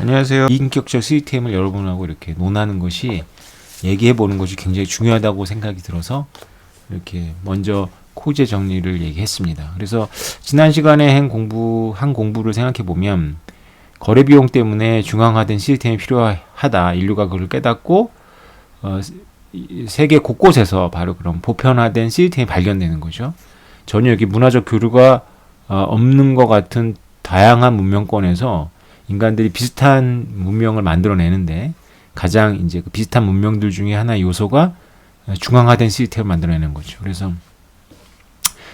안녕하세요. 이인격적 시스템을 여러분하고 이렇게 논하는 것이 얘기해 보는 것이 굉장히 중요하다고 생각이 들어서 이렇게 먼저 코제 정리를 얘기했습니다. 그래서 지난 시간에 한 공부를 생각해 보면 거래 비용 때문에 중앙화된 시스템이 필요하다. 인류가 그걸 깨닫고 세계 곳곳에서 바로 그런 보편화된 시스템이 발견되는 거죠. 전혀 여기 문화적 교류가 없는 것 같은 다양한 문명권에서 인간들이 비슷한 문명을 만들어내는데 가장 이제 그 비슷한 문명들 중에 하나의 요소가 중앙화된 시스템을 만들어내는 거죠. 그래서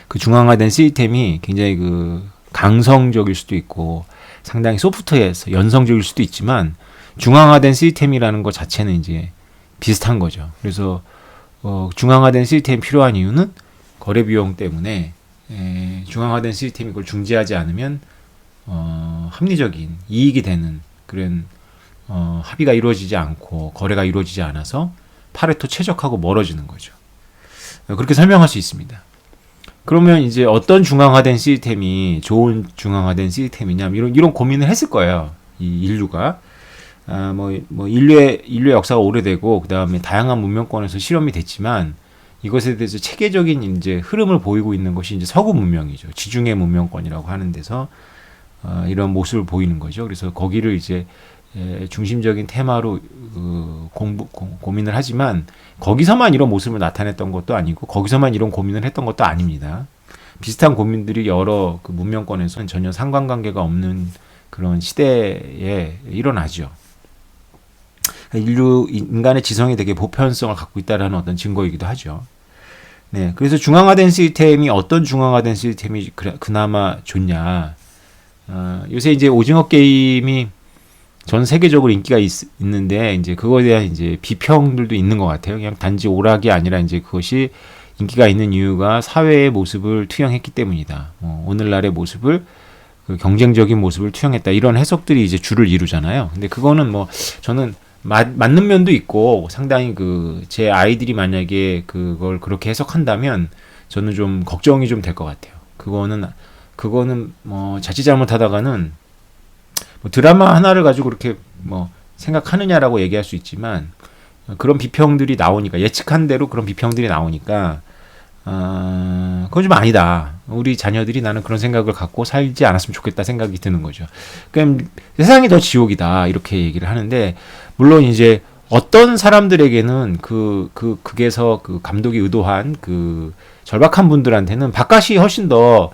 그 중앙화된 시스템이 굉장히 그 강성적일 수도 있고 상당히 소프트웨어에서 연성적일 수도 있지만 중앙화된 시스템이라는 것 자체는 이제 비슷한 거죠. 그래서 중앙화된 시스템이 필요한 이유는 거래 비용 때문에 중앙화된 시스템이 그걸 중지하지 않으면 합리적인 이익이 되는 그런 합의가 이루어지지 않고 거래가 이루어지지 않아서 파레토 최적하고 멀어지는 거죠. 그렇게 설명할 수 있습니다. 그러면 이제 어떤 중앙화된 시스템이 좋은 중앙화된 시스템이냐 이런 고민을 했을 거예요. 이 인류가 인류의 역사가 오래되고 그 다음에 다양한 문명권에서 실험이 됐지만 이것에 대해서 체계적인 이제 흐름을 보이고 있는 것이 이제 서구 문명이죠. 지중해 문명권이라고 하는 데서 이런 모습을 보이는 거죠. 그래서 거기를 이제 중심적인 테마로 고민을 하지만 거기서만 이런 모습을 나타냈던 것도 아니고 거기서만 이런 고민을 했던 것도 아닙니다. 비슷한 고민들이 여러 그 문명권에서는 전혀 상관관계가 없는 그런 시대에 일어나죠. 인간의 지성이 되게 보편성을 갖고 있다는 어떤 증거이기도 하죠. 네, 그래서 중앙화된 시스템이 어떤 중앙화된 시스템이 그나마 좋냐? 요새 이제 오징어 게임이 전 세계적으로 인기가 있는데 이제 그거에 대한 이제 비평들도 있는 것 같아요. 그냥 단지 오락이 아니라 이제 그것이 인기가 있는 이유가 사회의 모습을 투영했기 때문이다. 오늘날의 모습을 그 경쟁적인 모습을 투영했다. 이런 해석들이 이제 주를 이루잖아요. 근데 그거는 저는 맞는 면도 있고 상당히 제 아이들이 만약에 그걸 그렇게 해석한다면 저는 좀 걱정이 좀 될 것 같아요. 그거는 자칫 잘못하다가는 드라마 하나를 가지고 그렇게 생각하느냐라고 얘기할 수 있지만 그런 비평들이 나오니까 예측한 대로 그런 비평들이 나오니까 그건 좀 아니다. 우리 자녀들이 나는 그런 생각을 갖고 살지 않았으면 좋겠다 생각이 드는 거죠. 그럼 세상이 더 지옥이다 이렇게 얘기를 하는데 물론 이제 어떤 사람들에게는 극에서 그 감독이 의도한 그 절박한 분들한테는 바깥이 훨씬 더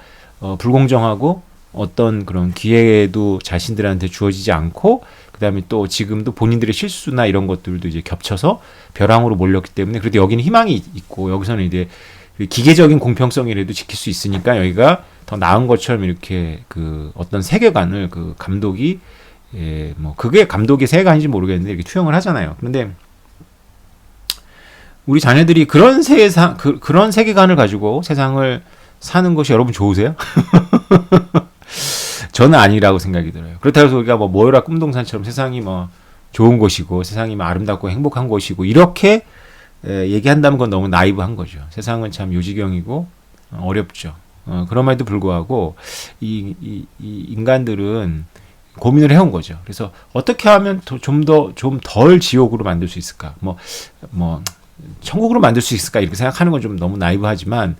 불공정하고 어떤 그런 기회도 자신들한테 주어지지 않고 그다음에 또 지금도 본인들의 실수나 이런 것들도 이제 겹쳐서 벼랑으로 몰렸기 때문에 그래도 여기는 희망이 있고 여기서는 이제 기계적인 공평성이라도 지킬 수 있으니까 여기가 더 나은 것처럼 이렇게 그 어떤 세계관을 그 감독이 그게 감독의 세계관인지 모르겠는데 이렇게 투영을 하잖아요. 그런데 우리 자녀들이 그런 그런 세계관을 가지고 세상을 사는 것이 여러분 좋으세요? 저는 아니라고 생각이 들어요. 그렇다고 해서 우리가 모여라 꿈동산처럼 세상이 좋은 곳이고 세상이 아름답고 행복한 곳이고 이렇게 얘기한다면 그건 너무 나이브한 거죠. 세상은 참 요지경이고 어렵죠. 그럼에도 불구하고 이 인간들은 고민을 해온 거죠. 그래서 어떻게 하면 좀 덜 지옥으로 만들 수 있을까? 천국으로 만들 수 있을까? 이렇게 생각하는 건 좀 너무 나이브하지만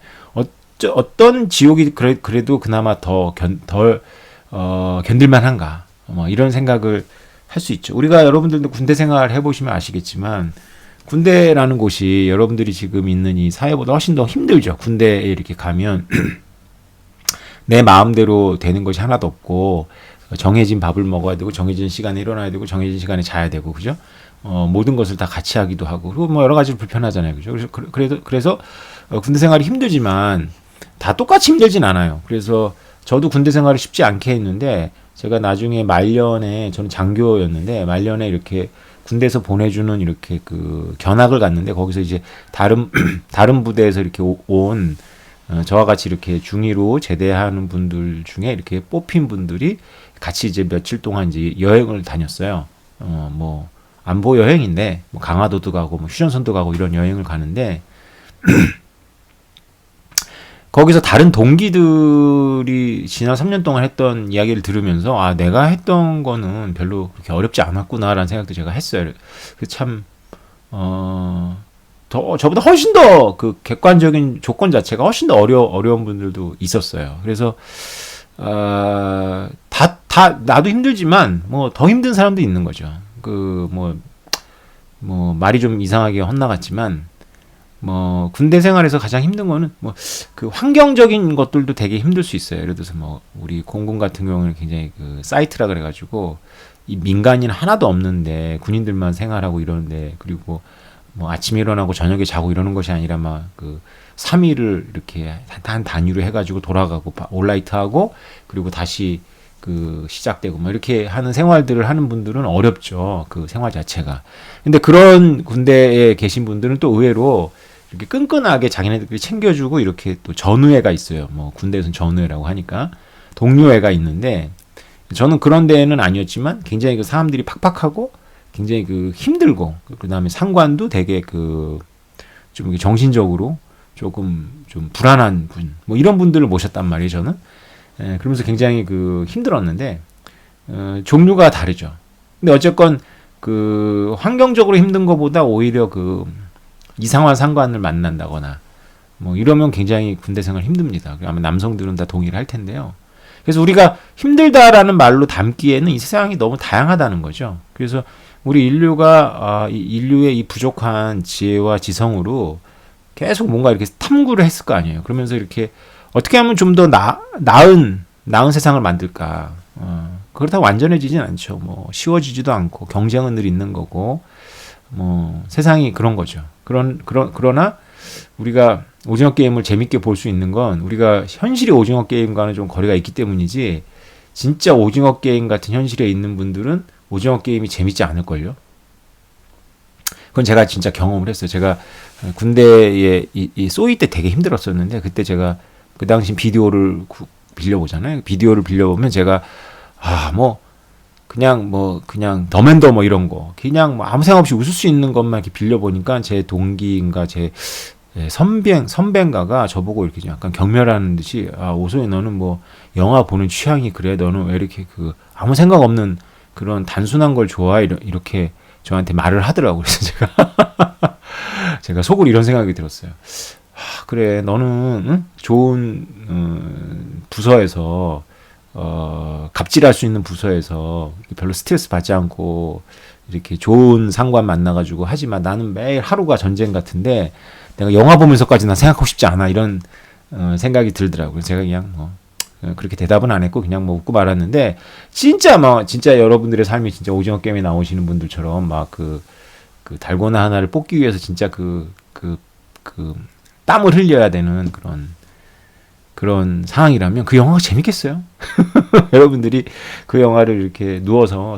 어떤 지옥이 그래도 그나마 덜 견딜만한가? 이런 생각을 할 수 있죠. 우리가 여러분들도 군대 생활 해보시면 아시겠지만 군대라는 곳이 여러분들이 지금 있는 이 사회보다 훨씬 더 힘들죠. 군대에 이렇게 가면 내 마음대로 되는 것이 하나도 없고 정해진 밥을 먹어야 되고 정해진 시간에 일어나야 되고 정해진 시간에 자야 되고 그죠? 모든 것을 다 같이 하기도 하고 그리고 여러 가지 불편하잖아요. 그죠? 그래서 군대 생활이 힘들지만 다 똑같이 힘들진 않아요. 그래서 저도 군대 생활을 쉽지 않게 했는데 제가 나중에 말년에 저는 장교였는데 말년에 이렇게 군대에서 보내주는 이렇게 그 견학을 갔는데 거기서 이제 다른 부대에서 이렇게 온 저와 같이 이렇게 중위로 제대하는 분들 중에 이렇게 뽑힌 분들이 같이 이제 며칠 동안 이제 여행을 다녔어요. 안보 여행인데 강화도도 가고 휴전선도 가고 이런 여행을 가는데 거기서 다른 동기들이 지난 3년 동안 했던 이야기를 들으면서 아 내가 했던 거는 별로 그렇게 어렵지 않았구나라는 생각도 제가 했어요. 그 참 더 저보다 훨씬 더 그 객관적인 조건 자체가 훨씬 더 어려운 분들도 있었어요. 그래서 다 나도 힘들지만 뭐 더 힘든 사람도 있는 거죠. 그 뭐 말이 좀 이상하게 헛나갔지만 뭐 군대 생활에서 가장 힘든 거는 뭐 그 환경적인 것들도 되게 힘들 수 있어요. 예를 들어서 뭐 우리 공군 같은 경우는 굉장히 그 사이트라 그래가지고 이 민간인 하나도 없는데 군인들만 생활하고 이러는데 그리고 뭐 아침에 일어나고 저녁에 자고 이러는 것이 아니라 막 그 3일을 이렇게 한 단위로 해가지고 돌아가고 올라이트하고 그리고 다시 그 시작되고 뭐 이렇게 하는 생활들을 하는 분들은 어렵죠. 그 생활 자체가. 근데 그런 군대에 계신 분들은 또 의외로 이렇게 끈끈하게 자기네들끼리 챙겨주고 이렇게 또 전우회가 있어요. 뭐 군대에서는 전우회라고 하니까 동료회가 있는데 저는 그런 데는 아니었지만 굉장히 그 사람들이 팍팍하고 굉장히 그 힘들고 그다음에 상관도 되게 그 좀 정신적으로 조금 좀 불안한 분 뭐 이런 분들을 모셨단 말이에요. 저는 그러면서 굉장히 그 힘들었는데 종류가 다르죠. 근데 어쨌건 그 환경적으로 힘든 것보다 오히려 그 이상한 상관을 만난다거나 뭐 이러면 굉장히 군대 생활 힘듭니다. 아마 남성들은 다 동의를 할 텐데요. 그래서 우리가 힘들다라는 말로 담기에는 이 세상이 너무 다양하다는 거죠. 그래서 우리 인류가 인류의 이 부족한 지혜와 지성으로 계속 뭔가 이렇게 탐구를 했을 거 아니에요. 그러면서 이렇게 어떻게 하면 좀 더 나은 세상을 만들까. 그렇다고 완전해지진 않죠. 뭐 쉬워지지도 않고 경쟁은 늘 있는 거고 뭐 세상이 그런 거죠. 그러나 우리가 오징어 게임을 재밌게 볼 수 있는 건 우리가 현실의 오징어 게임과는 좀 거리가 있기 때문이지 진짜 오징어 게임 같은 현실에 있는 분들은 오징어 게임이 재밌지 않을걸요. 그건 제가 진짜 경험을 했어요. 제가 군대에 이 소위 때 되게 힘들었었는데 그때 제가 그 당시 비디오를 빌려보잖아요. 비디오를 빌려보면 제가 그냥 더맨더 뭐 이런 거 그냥 뭐 아무 생각 없이 웃을 수 있는 것만 이렇게 빌려보니까 제 동기인가 제 선배인가가 저보고 이렇게 약간 경멸하는 듯이 오소희 너는 뭐 영화 보는 취향이 그래 너는 왜 이렇게 그 아무 생각 없는 그런 단순한 걸 좋아해 이렇게 저한테 말을 하더라고요. 그래서 제가 속으로 이런 생각이 들었어요. 그래 너는 좋은 부서에서 갑질할 수 있는 부서에서 별로 스트레스 받지 않고 이렇게 좋은 상관 만나가지고 하지만 나는 매일 하루가 전쟁 같은데 내가 영화 보면서까지 난 생각하고 싶지 않아 이런 생각이 들더라고요. 제가 그냥 그렇게 대답은 안 했고 그냥 웃고 말았는데 진짜 여러분들의 삶이 진짜 오징어 게임에 나오시는 분들처럼 막 그 달고나 하나를 뽑기 위해서 진짜 그 땀을 흘려야 되는 그런 상황이라면 그 영화가 재밌겠어요? 여러분들이 그 영화를 이렇게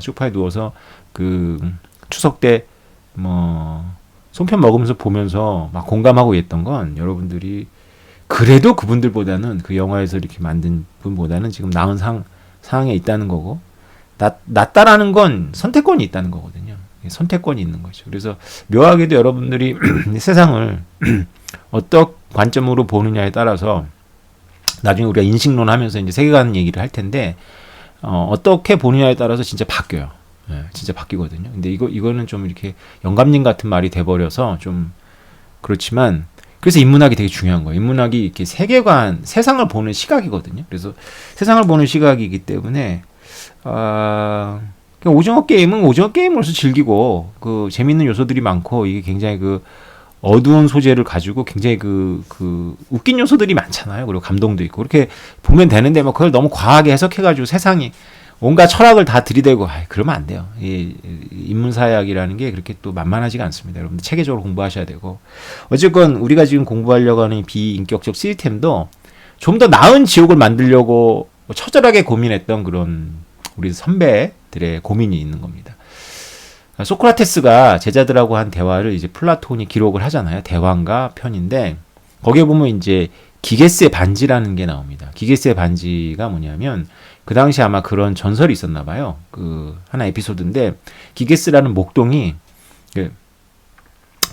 소파에 누워서 그 추석 때 뭐 송편 먹으면서 보면서 막 공감하고 있던 건 여러분들이 그래도 그분들보다는 그 영화에서 이렇게 만든 분보다는 지금 나은 상황에 있다는 거고 낫다라는 건 선택권이 있다는 거거든요. 선택권이 있는 거죠. 그래서 묘하게도 여러분들이 세상을 어떤 관점으로 보느냐에 따라서 나중에 우리가 인식론 하면서 이제 세계관 얘기를 할 텐데 어떻게 보느냐에 따라서 진짜 바뀌어요. 진짜 바뀌거든요. 근데 이거는 좀 이렇게 영감님 같은 말이 돼버려서 좀 그렇지만 그래서 인문학이 되게 중요한 거예요. 인문학이 이렇게 세상을 보는 시각이거든요. 그래서 세상을 보는 시각이기 때문에 오징어 게임은 오징어 게임으로서 즐기고 그 재밌는 요소들이 많고 이게 굉장히 그 어두운 소재를 가지고 굉장히 그 웃긴 요소들이 많잖아요. 그리고 감동도 있고 그렇게 보면 되는데 뭐 그걸 너무 과하게 해석해가지고 세상이 온갖 철학을 다 들이대고 그러면 안 돼요. 이 인문사회학이라는 게 그렇게 또 만만하지가 않습니다. 여러분들 체계적으로 공부하셔야 되고 어쨌건 우리가 지금 공부하려고 하는 비인격적 시스템도 좀 더 나은 지옥을 만들려고 처절하게 고민했던 그런 우리 선배들의 고민이 있는 겁니다. 소크라테스가 제자들하고 한 대화를 이제 플라톤이 기록을 하잖아요. 대화인가 편인데 거기에 보면 이제 기게스의 반지라는 게 나옵니다. 기게스의 반지가 뭐냐면 그 당시 아마 그런 전설이 있었나 봐요. 그 하나 에피소드인데 기게스라는 목동이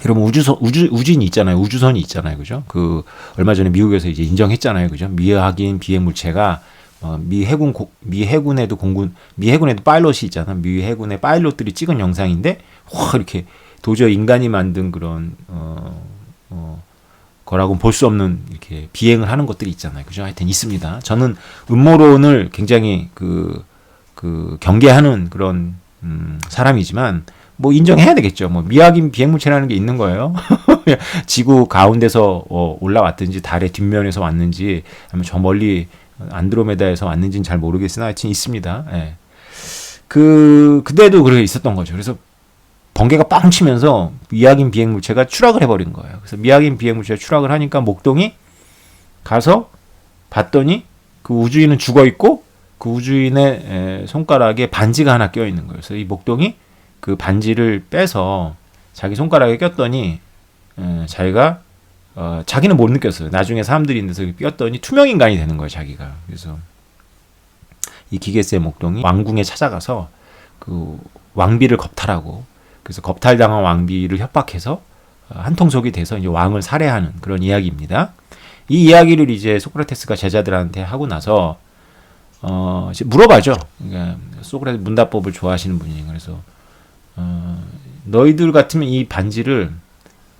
여러분 우주인이 있잖아요. 우주선이 있잖아요. 그죠? 그 얼마 전에 미국에서 이제 인정했잖아요. 그죠? 미확인 비행 물체가 미 해군에도 파일럿이 있잖아. 미 해군의 파일럿들이 찍은 영상인데 와 이렇게 도저히 인간이 만든 그런 거라고 볼 수 없는 이렇게 비행을 하는 것들이 있잖아요. 그죠? 하여튼 있습니다. 저는 음모론을 굉장히 경계하는 그런 사람이지만 뭐 인정해야 되겠죠. 뭐 미확인 비행물체라는 게 있는 거예요. 지구 가운데서 올라왔든지 달의 뒷면에서 왔는지 아니면 저 멀리 안드로메다에서 왔는지는 잘 모르겠으나 하여튼 있습니다. 예. 그때도 그렇게 있었던 거죠. 그래서 번개가 빵 치면서 미확인 비행물체가 추락을 해버린 거예요. 그래서 미확인 비행물체가 추락을 하니까 목동이 가서 봤더니 그 우주인은 죽어 있고 그 우주인의 손가락에 반지가 하나 껴 있는 거예요. 그래서 이 목동이 그 반지를 빼서 자기 손가락에 꼈더니 자기가 자기는 못 느꼈어요. 나중에 사람들이 있는 데서 꼈더니 투명 인간이 되는 거예요. 자기가. 그래서 이 기게스의 목동이 왕궁에 찾아가서 그 왕비를 겁탈하고 그래서 겁탈당한 왕비를 협박해서 한통속이 돼서 이제 왕을 살해하는 그런 이야기입니다. 이 이야기를 이제 소크라테스가 제자들한테 하고 나서 이제 물어봐죠. 그러니까 소크라테스 문답법을 좋아하시는 분이 그래서 너희들 같으면 이 반지를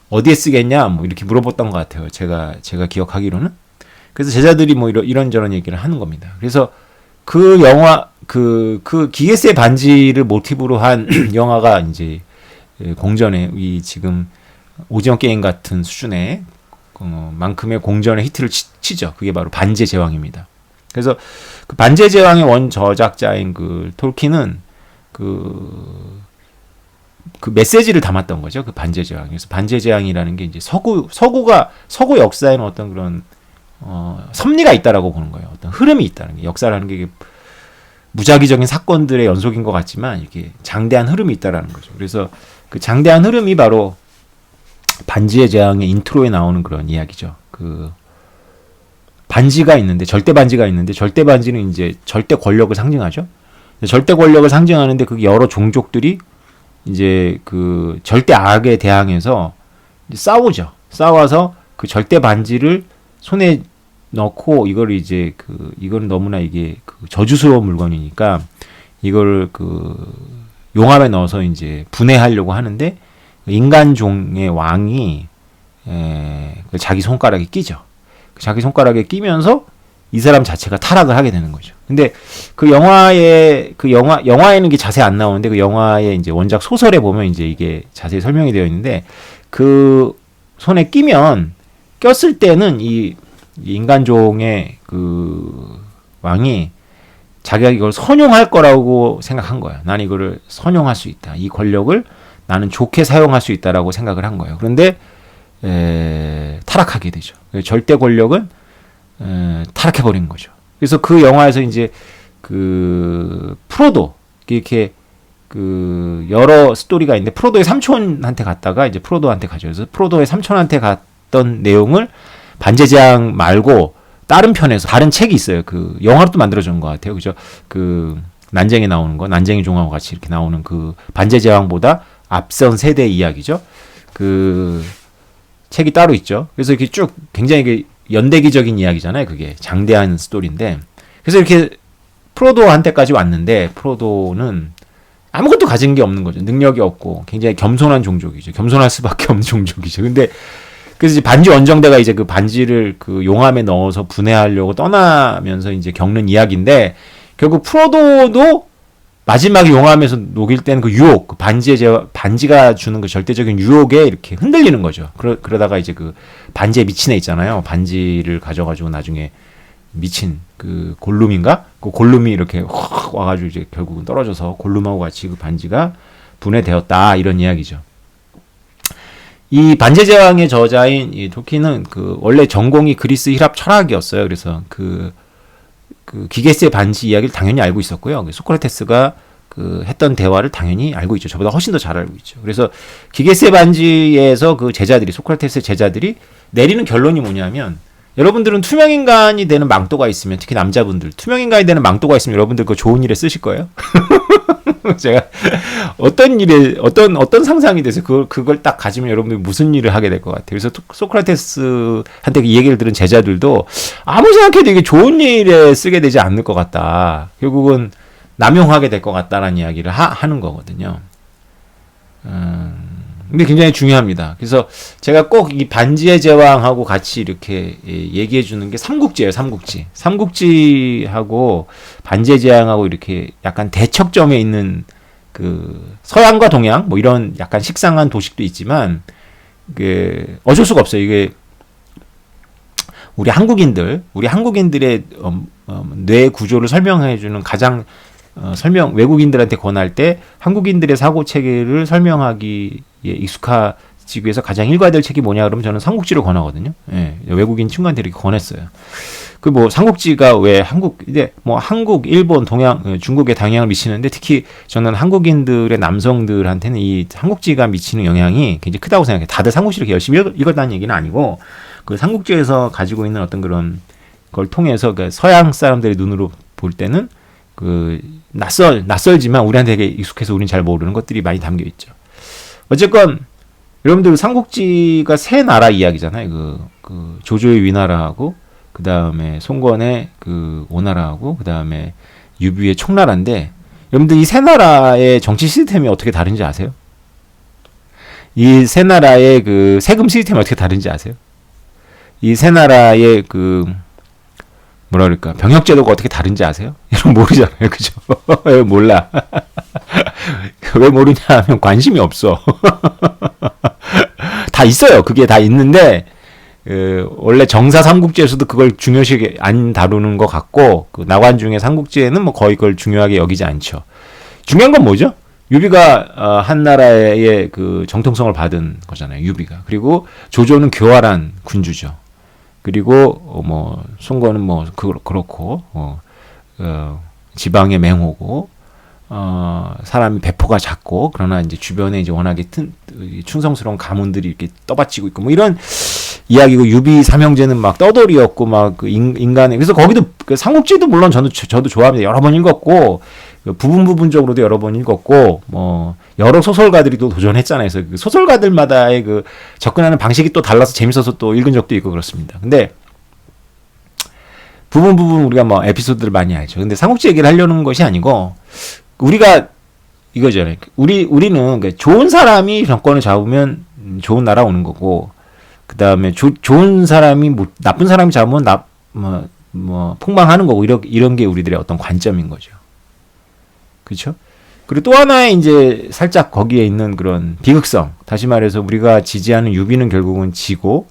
어디에 쓰겠냐 뭐 이렇게 물어봤던 것 같아요. 제가 기억하기로는. 그래서 제자들이 뭐 이런저런 얘기를 하는 겁니다. 그래서 그 영화 그 기게스의 반지를 모티브로 한 영화가 이제 공전에 이 지금 오징어 게임 같은 수준의 만큼의 공전의 히트를 치죠. 그게 바로 반지의 제왕입니다. 그래서 그 반지의 제왕의 원 저작자인 그 톨킨은 그 메시지를 담았던 거죠. 그 반지의 제왕. 그래서 반지의 제왕이라는 게 이제 서구 역사에는 어떤 그런 섭리가 있다라고 보는 거예요. 어떤 흐름이 있다는 게 역사라는 게 무작위적인 사건들의 연속인 것 같지만 이렇게 장대한 흐름이 있다라는 거죠. 그래서 그 장대한 흐름이 바로 반지의 제왕의 인트로에 나오는 그런 이야기죠. 그 반지가 있는데 절대 반지가 있는데 절대 반지는 이제 절대 권력을 상징하죠. 절대 권력을 상징하는데 그 여러 종족들이 이제 그 절대 악에 대항해서 싸우죠. 싸워서 그 절대 반지를 손에 넣고 이걸 이제 이건 너무나 이게 저주스러운 물건이니까 이걸 용암에 넣어서 이제 분해하려고 하는데 인간종의 왕이 자기 손가락에 끼죠. 자기 손가락에 끼면서 이 사람 자체가 타락을 하게 되는 거죠. 근데 영화에는 이게 자세히 안 나오는데 그 영화의 이제 원작 소설에 보면 이제 이게 자세히 설명이 되어 있는데 그 손에 꼈을 때는 이 인간종의 그 왕이 자기가 이걸 선용할 거라고 생각한 거야. 난 이거를 선용할 수 있다. 이 권력을 나는 좋게 사용할 수 있다라고 생각을 한 거예요. 그런데 타락하게 되죠. 절대 권력은 타락해버린 거죠. 그래서 그 영화에서 이제 프로도 이렇게 여러 스토리가 있는데 프로도의 삼촌한테 갔다가 이제 프로도한테 가죠. 그래서 프로도의 삼촌한테 갔던 내용을 반지의 제왕 말고 다른 편에서 다른 책이 있어요. 그 영화로 또 만들어준 것 같아요. 그죠? 난쟁이 나오는 거, 난쟁이 종하고 같이 이렇게 나오는 그 반지의 제왕보다 앞선 세대의 이야기죠. 그 책이 따로 있죠. 그래서 이렇게 쭉 굉장히 연대기적인 이야기잖아요. 그게 장대한 스토리인데 그래서 이렇게 프로도한테까지 왔는데 프로도는 아무것도 가진 게 없는 거죠. 능력이 없고 굉장히 겸손한 종족이죠. 겸손할 수밖에 없는 종족이죠. 근데 그래서 이제 반지 원정대가 이제 그 반지를 그 용암에 넣어서 분해하려고 떠나면서 이제 겪는 이야기인데 결국 프로도도 마지막에 용암에서 녹일 때는 그 유혹, 그 반지가 주는 그 절대적인 유혹에 이렇게 흔들리는 거죠. 그러다가 이제 그 반지에 미친 애 있잖아요. 반지를 가져가지고 나중에 미친 그 골룸인가? 그 골룸이 이렇게 확 와가지고 이제 결국은 떨어져서 골룸하고 같이 그 반지가 분해되었다 이런 이야기죠. 이 반지의 제왕의 저자인 이 톨킨은 원래 전공이 그리스 힐합 철학이었어요. 그래서 그 기게스의 반지 이야기를 당연히 알고 있었고요. 소크라테스가 했던 대화를 당연히 알고 있죠. 저보다 훨씬 더 잘 알고 있죠. 그래서 기게스의 반지에서 소크라테스의 제자들이 내리는 결론이 뭐냐면 여러분들은 투명인간이 되는 망토가 있으면 특히 남자분들 투명인간이 되는 망토가 있으면 여러분들 그거 좋은 일에 쓰실 거예요. 제가 어떤 일에 어떤 상상이 돼서 그걸 딱 가지면 여러분들이 무슨 일을 하게 될 것 같아요. 그래서 소크라테스한테 이 얘기를 들은 제자들도 아무 생각해도 이게 좋은 일에 쓰게 되지 않을 것 같다. 결국은 남용하게 될 것 같다라는 이야기를 하는 거거든요. 근데 굉장히 중요합니다. 그래서 제가 꼭 이 반지의 제왕하고 같이 이렇게 얘기해 주는 게 삼국지예요, 삼국지. 삼국지하고 반지의 제왕하고 이렇게 약간 대척점에 있는 그 서양과 동양 뭐 이런 약간 식상한 도식도 있지만 그 어쩔 수가 없어요. 이게 우리 한국인들의 뇌 구조를 설명해 주는 가장 외국인들한테 권할 때 한국인들의 사고 체계를 설명하기에 익숙해지기 위해서 가장 일과될 책이 뭐냐 그러면 저는 삼국지를 권하거든요. 예, 외국인 친구한테 이렇게 권했어요. 그 뭐 삼국지가 왜 한국, 일본, 동양, 중국에 영향을 미치는데 특히 저는 한국인들의 남성들한테는 이 삼국지가 미치는 영향이 굉장히 크다고 생각해요. 다들 삼국지를 이렇게 열심히 읽었다는 얘기는 아니고 그 삼국지에서 가지고 있는 어떤 그런 걸 통해서 그 서양 사람들의 눈으로 볼 때는 그 낯설지만 우리한테 되게 익숙해서 우리는 잘 모르는 것들이 많이 담겨 있죠. 어쨌건 여러분들 삼국지가 세 나라 이야기잖아요. 그 조조의 위나라하고 그 다음에 송건의 그 오나라하고 그 다음에 유비의 총나라인데 여러분들 이 세 나라의 정치 시스템이 어떻게 다른지 아세요? 이 세 나라의 그 세금 시스템이 어떻게 다른지 아세요? 이 세 나라의 그 뭐라 그럴까 병역 제도가 어떻게 다른지 아세요? 여러분 모르잖아요, 그죠? 왜 몰라? 왜 모르냐 하면 관심이 없어. 다 있어요. 그게 다 있는데 원래 정사 삼국지에서도 그걸 중요시 안 다루는 것 같고 그 나관중의 삼국지에는 뭐 거의 그걸 중요하게 여기지 않죠. 중요한 건 뭐죠? 유비가 한 나라의 그 정통성을 받은 거잖아요. 유비가. 그리고 조조는 교활한 군주죠. 그리고 뭐 송건은 뭐 그렇고 지방의 맹호고 사람이 배포가 작고 그러나 이제 주변에 이제 워낙에 충성스러운 가문들이 이렇게 떠받치고 있고 뭐 이런 이야기고 유비 삼형제는 막 떠돌이였고 막 그 인간의 그래서 거기도 그 삼국지도 물론 저도 좋아합니다. 여러 번 읽었고 부분적으로도 여러 번 읽었고 뭐 여러 소설가들이 또 도전했잖아요. 그래서 그 소설가들마다의 그 접근하는 방식이 또 달라서 재밌어서 또 읽은 적도 있고 그렇습니다. 근데 부분 우리가 뭐 에피소드를 많이 알죠. 근데 삼국지 얘기를 하려는 것이 아니고 우리가 이거잖아요. 우리는 좋은 사람이 정권을 잡으면 좋은 나라 오는 거고 그 다음에 좋은 사람이 나쁜 사람이 잡으면 폭망하는 거고 이런 게 우리들의 어떤 관점인 거죠. 그렇죠? 그리고 또 하나의 이제 살짝 거기에 있는 그런 비극성. 다시 말해서 우리가 지지하는 유비는 결국은 지고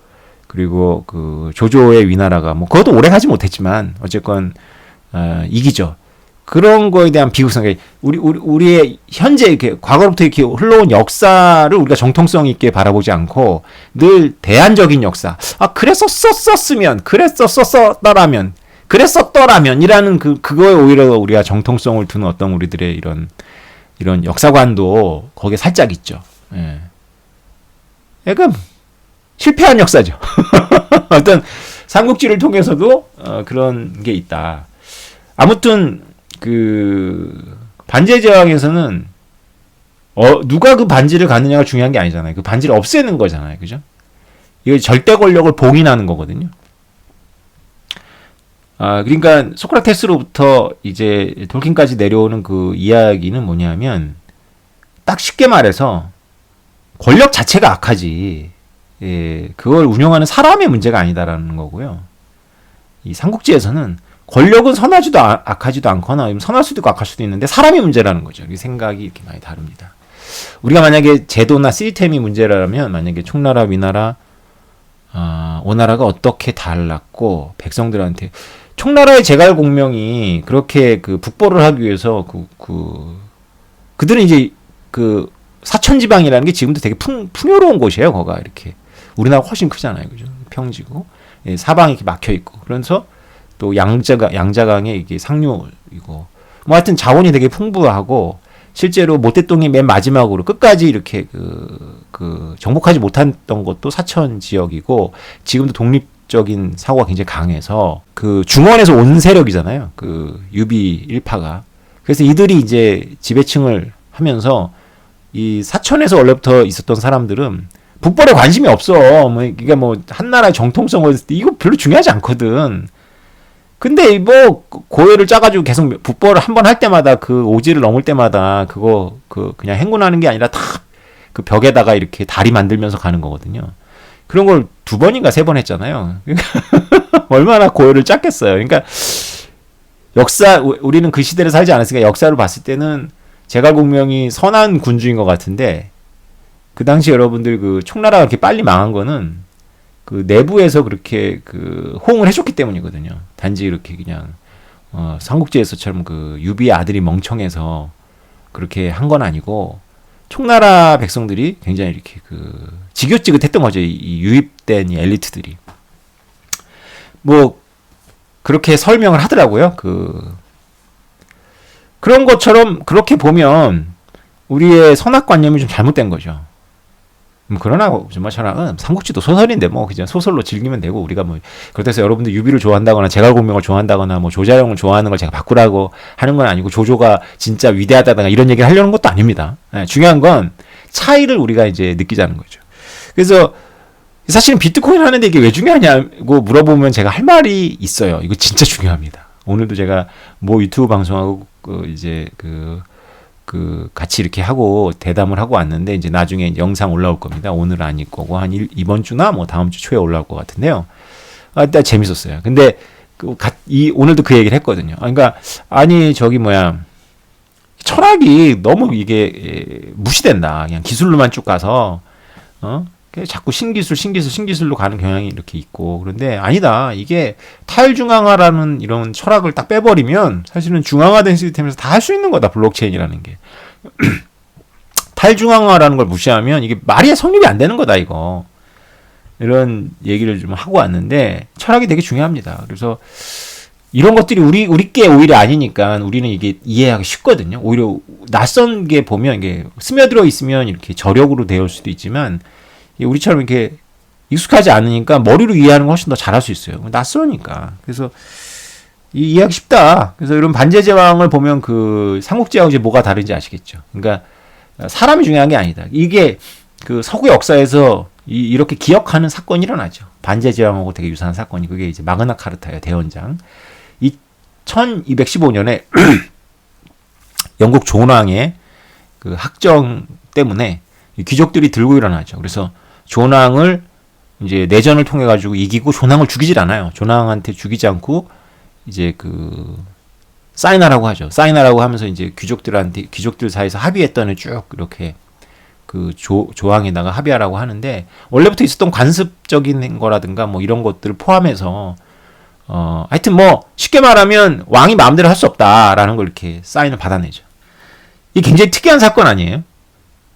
그리고 그 조조의 위나라가 뭐 그것도 오래 가지 못했지만 어쨌건 이기죠. 그런 거에 대한 비극성. 우리의 현재 이렇게 과거로부터 이렇게 흘러온 역사를 우리가 정통성 있게 바라보지 않고 늘 대안적인 역사. 그랬었더라면이라는 그거에 오히려 우리가 정통성을 두는 어떤 우리들의 이런 역사관도 거기에 살짝 있죠. 예. 약간 실패한 역사죠. 어떤 삼국지를 통해서도 그런 게 있다. 아무튼 그 반지의 제왕에서는 누가 그 반지를 갖느냐가 중요한 게 아니잖아요. 그 반지를 없애는 거잖아요. 그죠? 이거 절대 권력을 봉인하는 거거든요. 그러니까 소크라테스로부터 이제 돌킨까지 내려오는 그 이야기는 뭐냐면 딱 쉽게 말해서 권력 자체가 악하지 그걸 운영하는 사람의 문제가 아니다라는 거고요. 이 삼국지에서는 권력은 선하지도 악하지도 않거나 선할 수도 있고 악할 수도 있는데 사람이 문제라는 거죠. 이 생각이 이렇게 많이 다릅니다. 우리가 만약에 제도나 시스템이 문제라면 만약에 총나라, 위나라, 오나라가 어떻게 달랐고 백성들한테 총나라의 제갈공명이 그렇게 그 북보를 하기 위해서 그들은 이제 그 사천지방이라는 게 지금도 되게 풍요로운 곳이에요. 거가 이렇게 우리나라 훨씬 크잖아요, 그죠? 평지고 사방이 이렇게 막혀 있고 그래서 또 양자강에 이게 상류이고 뭐 하여튼 자원이 되게 풍부하고 실제로 모태똥이 맨 마지막으로 끝까지 이렇게 그 정복하지 못했던 것도 사천 지역이고 지금도 독립적인 사고가 굉장히 강해서 그 중원에서 온 세력이잖아요. 그 유비 일파가 그래서 이들이 이제 지배층을 하면서 이 사천에서 원래부터 있었던 사람들은 북벌에 관심이 없어. 뭐 이게 뭐 한 나라의 정통성을 이거 별로 중요하지 않거든. 근데 뭐 고열을 짜가지고 계속 북벌을 한 번 할 때마다 그 오지를 넘을 때마다 그거 그냥 행군하는 게 아니라 다 그 벽에다가 이렇게 다리 만들면서 가는 거거든요. 그런 걸 2번인가 3번 했잖아요. 얼마나 고열을 짰겠어요. 그러니까 우리는 그 시대를 살지 않았으니까 역사를 봤을 때는 제갈공명이 선한 군주인 것 같은데, 그 당시 여러분들 그 총나라가 그렇게 빨리 망한 거는 그 내부에서 그렇게 그 호응을 해줬기 때문이거든요. 단지 이렇게 그냥 삼국지에서처럼 그 유비의 아들이 멍청해서 그렇게 한 건 아니고, 총나라 백성들이 굉장히 이렇게 그 지긋지긋했던 거죠. 이 유입된 이 엘리트들이. 뭐 그렇게 설명을 하더라고요. 그런 것처럼 그렇게 보면 우리의 선악관념이 좀 잘못된 거죠. 그러나 정말 저는 삼국지도 소설인데 뭐 그냥 소설로 즐기면 되고, 우리가 뭐 그렇다고 해서 여러분들 유비를 좋아한다거나 제갈공명을 좋아한다거나 뭐 조자룡을 좋아하는 걸 제가 바꾸라고 하는 건 아니고, 조조가 진짜 위대하다거나 이런 얘기를 하려는 것도 아닙니다. 네, 중요한 건 차이를 우리가 이제 느끼자는 거죠. 그래서 사실은 비트코인 하는데 이게 왜 중요하냐고 물어보면 제가 할 말이 있어요. 이거 진짜 중요합니다. 오늘도 제가 뭐 유튜브 방송하고 같이 이렇게 하고 대담을 하고 왔는데, 이제 나중에 영상 올라올 겁니다. 오늘 아닐 거고 이번 주나 뭐 다음 주 초에 올라올 것 같은데요. 일단 재밌었어요. 근데 오늘도 그 얘기를 했거든요. 그러니까 철학이 너무 이게 무시된다. 그냥 기술로만 쭉 가서 자꾸 신기술로 가는 경향이 이렇게 있고, 그런데 아니다. 이게 탈중앙화라는 이런 철학을 딱 빼버리면 사실은 중앙화된 시스템에서 다 할 수 있는 거다. 블록체인이라는 게. 탈중앙화라는 걸 무시하면 이게 말이 성립이 안 되는 거다, 이거. 이런 얘기를 좀 하고 왔는데, 철학이 되게 중요합니다. 그래서 이런 것들이 우리께 오히려 아니니까 우리는 이게 이해하기 쉽거든요. 오히려 낯선 게 보면 이게 스며들어 있으면 이렇게 저력으로 되올 수도 있지만, 우리처럼 이렇게 익숙하지 않으니까 머리로 이해하는 거 훨씬 더 잘할 수 있어요. 낯설으니까. 그래서 이해하기 쉽다. 그래서 이런 반제제왕을 보면 그 삼국지하고 이제 뭐가 다른지 아시겠죠. 그러니까 사람이 중요한 게 아니다. 이게 그 서구 역사에서 이렇게 기억하는 사건이 일어나죠. 반제제왕하고 되게 유사한 사건이, 그게 이제 마그나 카르타예요. 대원장. 1215년에 영국 존왕의 그 학정 때문에 귀족들이 들고 일어나죠. 그래서 존왕을 이제 내전을 통해 가지고 이기고 존왕을 죽이질 않아요. 존왕한테 죽이지 않고 이제 사인하라고 하죠. 사인하라고 하면서 이제 귀족들 사이에서 합의했던 쭉 이렇게 그 조항에다가 합의하라고 하는데, 원래부터 있었던 관습적인 거라든가 뭐 이런 것들을 포함해서 하여튼 뭐 쉽게 말하면 왕이 마음대로 할 수 없다라는 걸 이렇게 사인을 받아내죠. 이게 굉장히 특이한 사건 아니에요?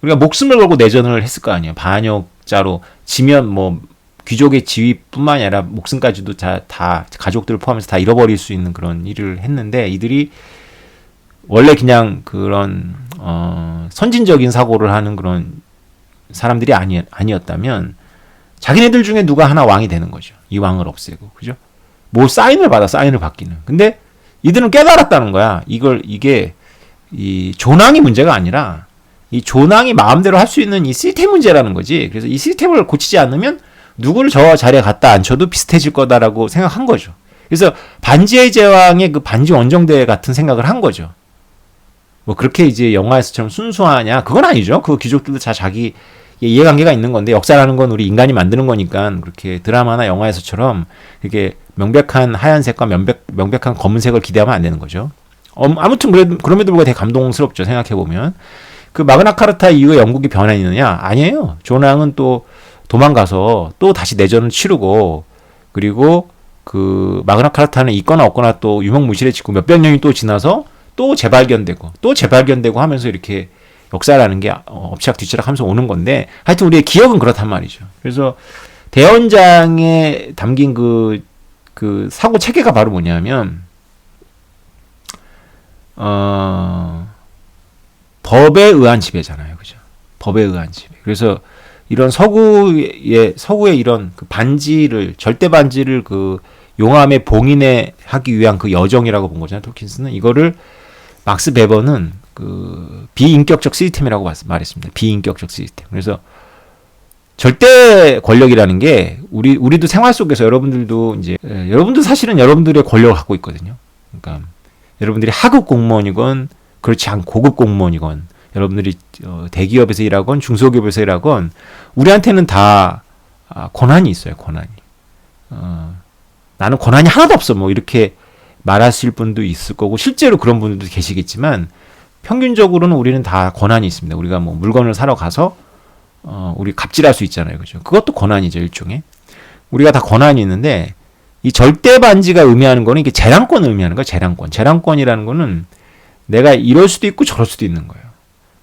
우리가 목숨을 걸고 내전을 했을 거 아니에요. 반역자로 지면 뭐 귀족의 지위뿐만 아니라 목숨까지도 다 가족들을 포함해서 다 잃어버릴 수 있는 그런 일을 했는데, 이들이 원래 그냥 그런 선진적인 사고를 하는 그런 사람들이 아니었다면 자기네들 중에 누가 하나 왕이 되는 거죠. 이 왕을 없애고, 그죠? 뭐 사인을 받기는. 근데 이들은 깨달았다는 거야. 이게 이 존왕이 문제가 아니라 이 존왕이 마음대로 할 수 있는 이 시스템 문제라는 거지. 그래서 이 시스템을 고치지 않으면 누구를 저 자리에 갖다 앉혀도 비슷해질 거다라고 생각한 거죠. 그래서 반지의 제왕의 그 반지 원정대 같은 생각을 한 거죠. 뭐 그렇게 이제 영화에서처럼 순수하냐? 그건 아니죠. 그 귀족들도 다 자기 이해관계가 있는 건데, 역사라는 건 우리 인간이 만드는 거니까 그렇게 드라마나 영화에서처럼 이렇게 명백한 하얀색과 명백한 검은색을 기대하면 안 되는 거죠. 아무튼 그럼에도 불구하고 되게 감동스럽죠. 생각해보면. 그 마그나카르타 이후에 영국이 변했느냐? 아니에요. 존왕은 또 도망가서 또 다시 내전을 치르고, 그리고 그 마그나카르타는 있거나 없거나 또 유명무실해지고 몇백 년이 또 지나서 또 재발견되고 하면서 이렇게 역사라는 게 엎치락뒤치락 하면서 오는 건데, 하여튼 우리의 기억은 그렇단 말이죠. 그래서 대원장에 담긴 그 사고 체계가 바로 뭐냐면, 법에 의한 지배잖아요. 그죠? 법에 의한 지배. 그래서 이런 서구의 이런 그 절대 반지를 그 용암에 봉인해 하기 위한 그 여정이라고 본 거잖아요. 톨킨스는 이거를 막스 베버는 그 비인격적 시스템이라고 말했습니다. 비인격적 시스템. 그래서 절대 권력이라는 게 우리도 생활 속에서 여러분들도 이제 여러분도 사실은 여러분들의 권력을 갖고 있거든요. 그러니까 여러분들이 하급 공무원이건 그렇지 않고 고급 공무원이건 여러분들이 대기업에서 일하건 중소기업에서 일하건 우리한테는 다 권한이 있어요. 권한이. 나는 권한이 하나도 없어. 뭐 이렇게 말하실 분도 있을 거고 실제로 그런 분들도 계시겠지만 평균적으로는 우리는 다 권한이 있습니다. 우리가 뭐 물건을 사러 가서 우리 갑질할 수 있잖아요. 그죠? 그것도 권한이죠, 일종의. 우리가 다 권한이 있는데 이 절대 반지가 의미하는 거는 이게 재량권을 의미하는 거예요. 재량권. 재량권이라는 거는 내가 이럴 수도 있고 저럴 수도 있는 거예요.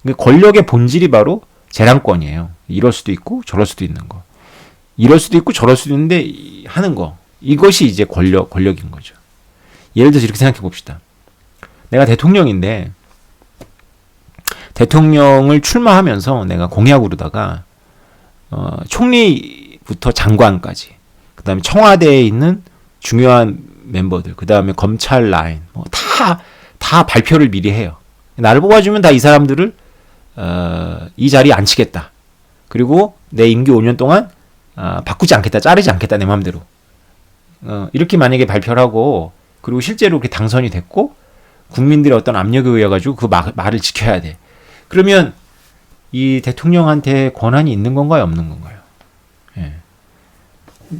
그러니까 권력의 본질이 바로 재량권이에요. 이럴 수도 있고 저럴 수도 있는 거. 이럴 수도 있고 저럴 수도 있는데 하는 거. 이것이 이제 권력인 거죠. 예를 들어서 이렇게 생각해 봅시다. 내가 대통령인데 대통령을 출마하면서 내가 공약으로다가 총리부터 장관까지 그 다음에 청와대에 있는 중요한 멤버들 그 다음에 검찰 라인 뭐 다 발표를 미리 해요. 나를 뽑아주면 다 이 사람들을 이 자리에 앉히겠다. 그리고 내 임기 5년 동안 바꾸지 않겠다. 자르지 않겠다. 내 마음대로. 이렇게 만약에 발표를 하고 그리고 실제로 그렇게 당선이 됐고 국민들의 어떤 압력에 의해 가지고 그 말을 지켜야 돼. 그러면 이 대통령한테 권한이 있는 건가요, 없는 건가요? 예.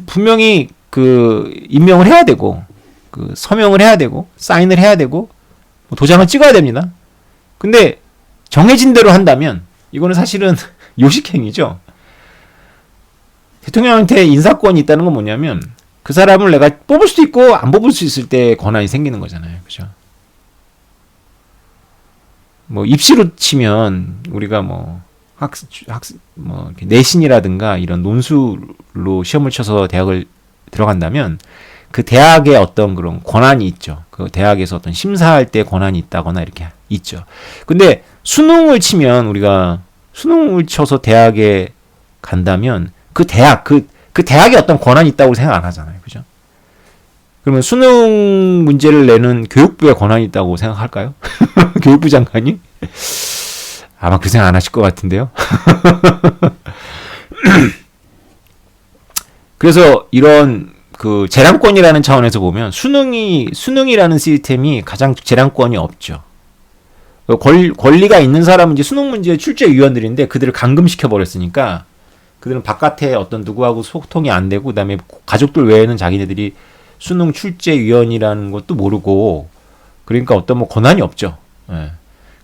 분명히 그 임명을 해야 되고 그 서명을 해야 되고 사인을 해야 되고 뭐 도장을 찍어야 됩니다. 근데 정해진 대로 한다면 이거는 사실은 요식행위죠. 대통령한테 인사권이 있다는 건 뭐냐면 그 사람을 내가 뽑을 수도 있고 안 뽑을 수 있을 때 권한이 생기는 거잖아요. 그죠? 뭐 입시로 치면 우리가 뭐 뭐 이렇게 내신이라든가 이런 논술로 시험을 쳐서 대학을 들어간다면 그 대학에 어떤 그런 권한이 있죠. 그 대학에서 어떤 심사할 때 권한이 있다거나 이렇게 있죠. 근데 수능을 치면 우리가 수능을 쳐서 대학에 간다면 그 대학 그 대학에 어떤 권한이 있다고 생각 안 하잖아요. 그죠? 그러면 수능 문제를 내는 교육부에 권한이 있다고 생각할까요? 교육부 장관이? 아마 그 생각 안 하실 것 같은데요. 그래서 이런 그 재량권이라는 차원에서 보면 수능이라는 시스템이 가장 재량권이 없죠. 권리가 있는 사람은 이제 수능 문제 출제위원들인데 그들을 감금시켜 버렸으니까 그들은 바깥에 어떤 누구하고 소통이 안 되고 그다음에 가족들 외에는 자기네들이 수능 출제위원이라는 것도 모르고 그러니까 어떤 뭐 권한이 없죠. 예.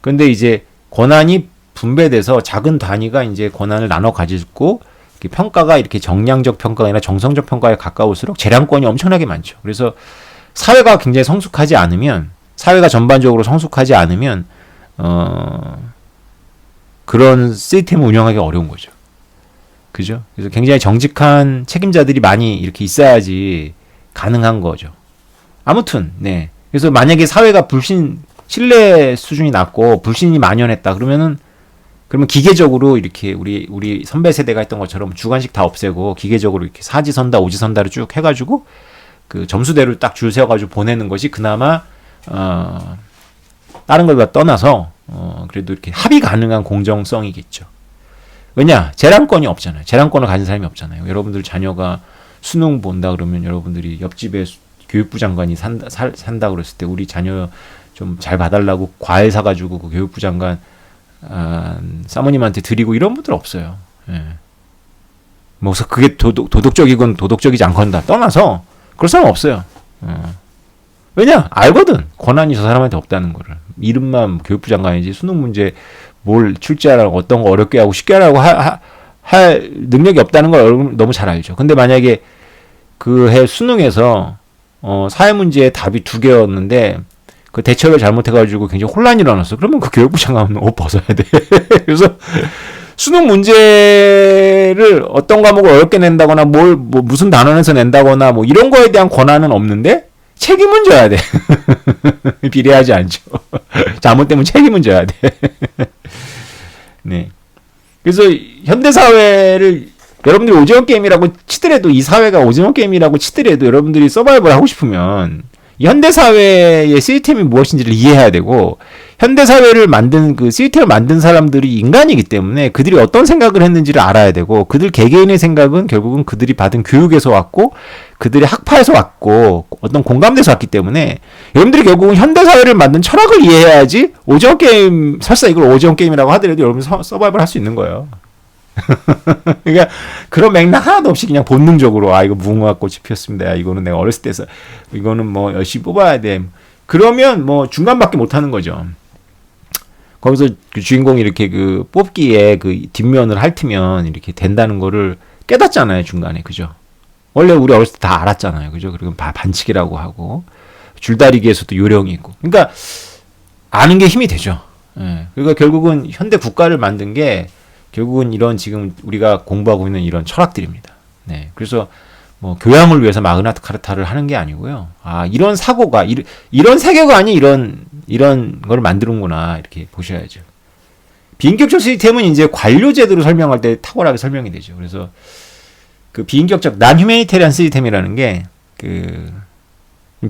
그런데 이제 권한이 분배돼서 작은 단위가 이제 권한을 나눠 가지고 평가가 이렇게 정량적 평가가 아니라 정성적 평가에 가까울수록 재량권이 엄청나게 많죠. 그래서 사회가 굉장히 성숙하지 않으면 사회가 전반적으로 성숙하지 않으면 그런 시스템을 운영하기가 어려운 거죠. 그죠? 그래서 굉장히 정직한 책임자들이 많이 이렇게 있어야지 가능한 거죠. 아무튼, 네. 그래서 만약에 사회가 신뢰 수준이 낮고 불신이 만연했다. 그러면 기계적으로 이렇게 우리 선배 세대가 했던 것처럼 주관식 다 없애고 기계적으로 이렇게 사지선다, 오지선다를 쭉 해가지고 그 점수대로 딱 줄 세워가지고 보내는 것이 그나마, 다른 걸 떠나서, 그래도 이렇게 합의 가능한 공정성이겠죠. 왜냐? 재량권이 없잖아요. 재량권을 가진 사람이 없잖아요. 여러분들 자녀가 수능 본다 그러면 여러분들이 옆집에 교육부 장관이 산다 그랬을 때 우리 자녀 좀 잘 봐달라고 과일 사가지고 그 교육부 장관 사모님한테 드리고 이런 분들 없어요. 예. 뭐 그게 도덕적이건 도덕적이지 않건 떠나서 그럴 사람 없어요. 왜냐? 알거든. 권한이 저 사람한테 없다는 거를. 이름만 교육부 장관이지 수능 문제 뭘 출제하라고 어떤 거 어렵게 하고 쉽게 하라고 할 능력이 없다는 걸 너무 잘 알죠. 근데 만약에 그 해 수능에서 사회 문제의 답이 2개였는데 그 대처를 잘못해가지고 굉장히 혼란이 일어났어. 그러면 그 교육부 장관은 옷 벗어야 돼. 그래서 수능 문제를 어떤 과목을 어렵게 낸다거나 뭐 무슨 단원에서 낸다거나 뭐 이런 거에 대한 권한은 없는데 책임은 져야 돼. 비례하지 않죠. 잘못되면 책임은 져야 돼. 네. 그래서 현대 사회를 여러분들이 오징어 게임이라고 치더라도 이 사회가 오징어 게임이라고 치더라도 여러분들이 서바이벌 하고 싶으면 현대 사회의 시스템이 무엇인지를 이해해야 되고, 현대 사회를 만든 그 시스템을 만든 사람들이 인간이기 때문에 그들이 어떤 생각을 했는지를 알아야 되고, 그들 개개인의 생각은 결국은 그들이 받은 교육에서 왔고, 그들의 학파에서 왔고, 어떤 공감대에서 왔기 때문에 여러분들이 결국은 현대 사회를 만든 철학을 이해해야지 오징어 게임, 설사 이걸 오징어 게임이라고 하더라도 여러분 서바이벌 할 수 있는 거예요. 그러니까 그런 맥락 하나도 없이 그냥 본능적으로 이거 무궁화 꽃이 피었습니다. 이거는 내가 어렸을 때서 이거는 뭐 열심히 뽑아야 돼. 그러면 뭐 중간밖에 못 하는 거죠. 거기서 그 주인공이 이렇게 그 뽑기에 그 뒷면을 핥으면 이렇게 된다는 거를 깨닫잖아요, 중간에. 그죠? 원래 우리 어렸을 때 다 알았잖아요. 그죠? 그리고 반칙이라고 하고 줄다리기에서도 요령이 있고. 그러니까 아는 게 힘이 되죠. 예. 그러니까 결국은 현대 국가를 만든 게 결국은 이런 지금 우리가 공부하고 있는 이런 철학들입니다. 네. 그래서 뭐 교양을 위해서 마그나트 카르타를 하는 게 아니고요. 이런 사고가 이런 세계관이 이런 걸 만드는구나 이렇게 보셔야죠. 비인격적 시스템은 이제 관료 제도를 설명할 때 탁월하게 설명이 되죠. 그래서 그 비인격적 난 휴메니테리안 시스템이라는 게 그